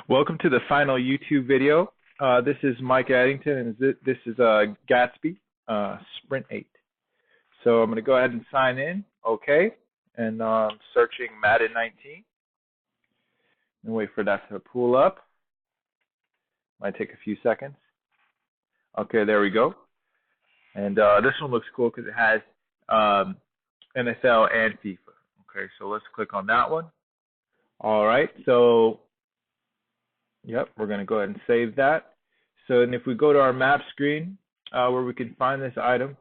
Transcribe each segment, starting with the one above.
Welcome to the final YouTube video. This is Micah Addington, and this is Gatsby Sprint 8. So I'm going to go ahead and sign in, okay, and searching Madden 19, and wait for that to pull up. Might take a few seconds. Okay, there we go. And this one looks cool because it has NFL and FIFA. Okay, so let's click on that one. All right, so yep, we're going to go ahead and save that. So, and if we go to our map screen where we can find this item,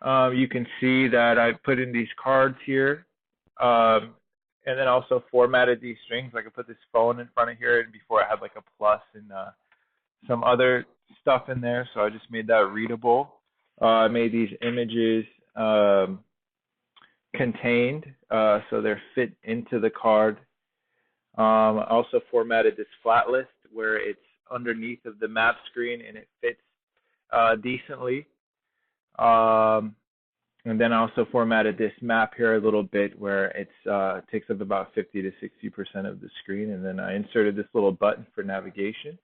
you can see that I put in these cards here, and then also formatted these strings. Like I put this phone in front of here, and before I had like a plus and some other stuff in there, so I just made that readable. I made these images contained, so they're fit into the card. I also formatted this flat list where it's underneath of the map screen and it fits decently. And then I also formatted this map here a little bit where it takes up about 50 to 60% of the screen. And then I inserted this little button for navigation.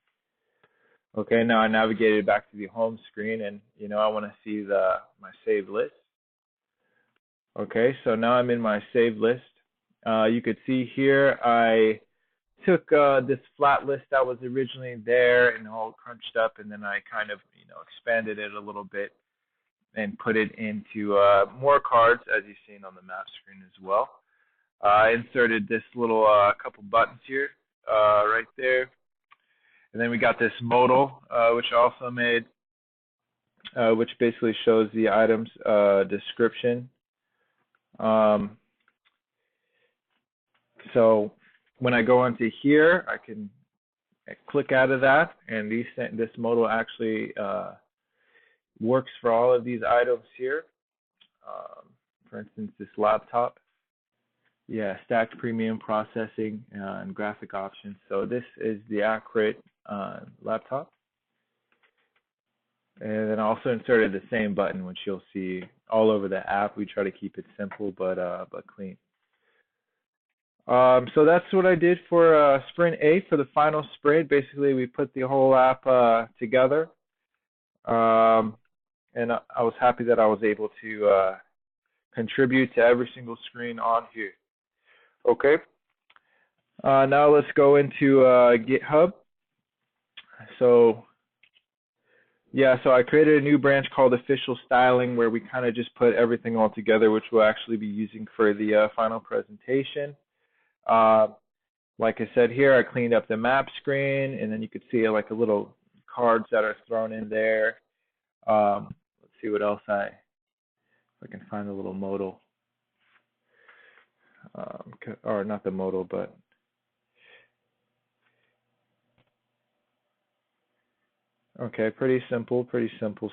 Okay, now I navigated back to the home screen, and I want to see my saved list. Okay, so now I'm in my saved list. You could see here I took this flat list that was originally there and all crunched up, and then I kind of expanded it a little bit and put it into more cards, as you've seen on the map screen as well. I inserted this little couple buttons here right there, and then we got this modal, which I also made, which basically shows the item's description. So when I go into here, I can click out of that, and this modal actually works for all of these items here. For instance, this laptop. Yeah, stacked premium processing and graphic options. So this is the accurate laptop. And then I also inserted the same button, which you'll see all over the app. We try to keep it simple but clean. So that's what I did for Sprint 8 for the final sprint. Basically, we put the whole app together, and I was happy that I was able to contribute to every single screen on here. Okay. Now let's go into GitHub. So yeah, so I created a new branch called Official Styling where we kind of just put everything all together, which we'll actually be using for the final presentation. Like I said here, I cleaned up the map screen, and then you could see like a little cards that are thrown in there. Let's see what else if I can find a little modal. Or not the modal, but okay, pretty simple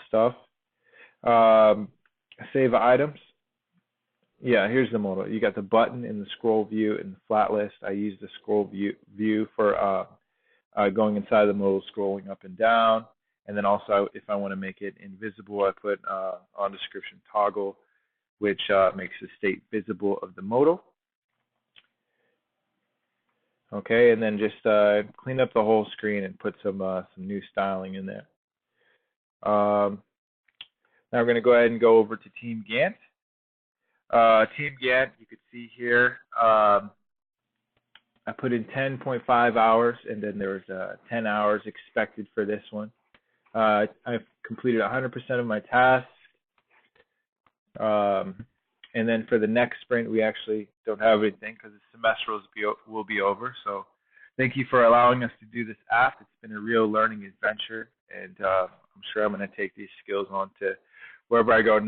stuff. Save items. Yeah, here's the modal. You got the button in the scroll view in the flat list. I use the scroll view for going inside the modal, scrolling up and down. And then also, if I want to make it invisible, I put on description toggle, which makes the state visible of the modal. Okay, and then just clean up the whole screen and put some new styling in there. Now we're going to go ahead and go over to Team Gantt. Team Gantt, you could see here, I put in 10.5 hours, and then there was 10 hours expected for this one. I've completed 100% of my tasks. And then for the next sprint, we actually don't have anything because the semester will be over. So thank you for allowing us to do this app. It's been a real learning adventure, and I'm sure I'm going to take these skills on to wherever I go next.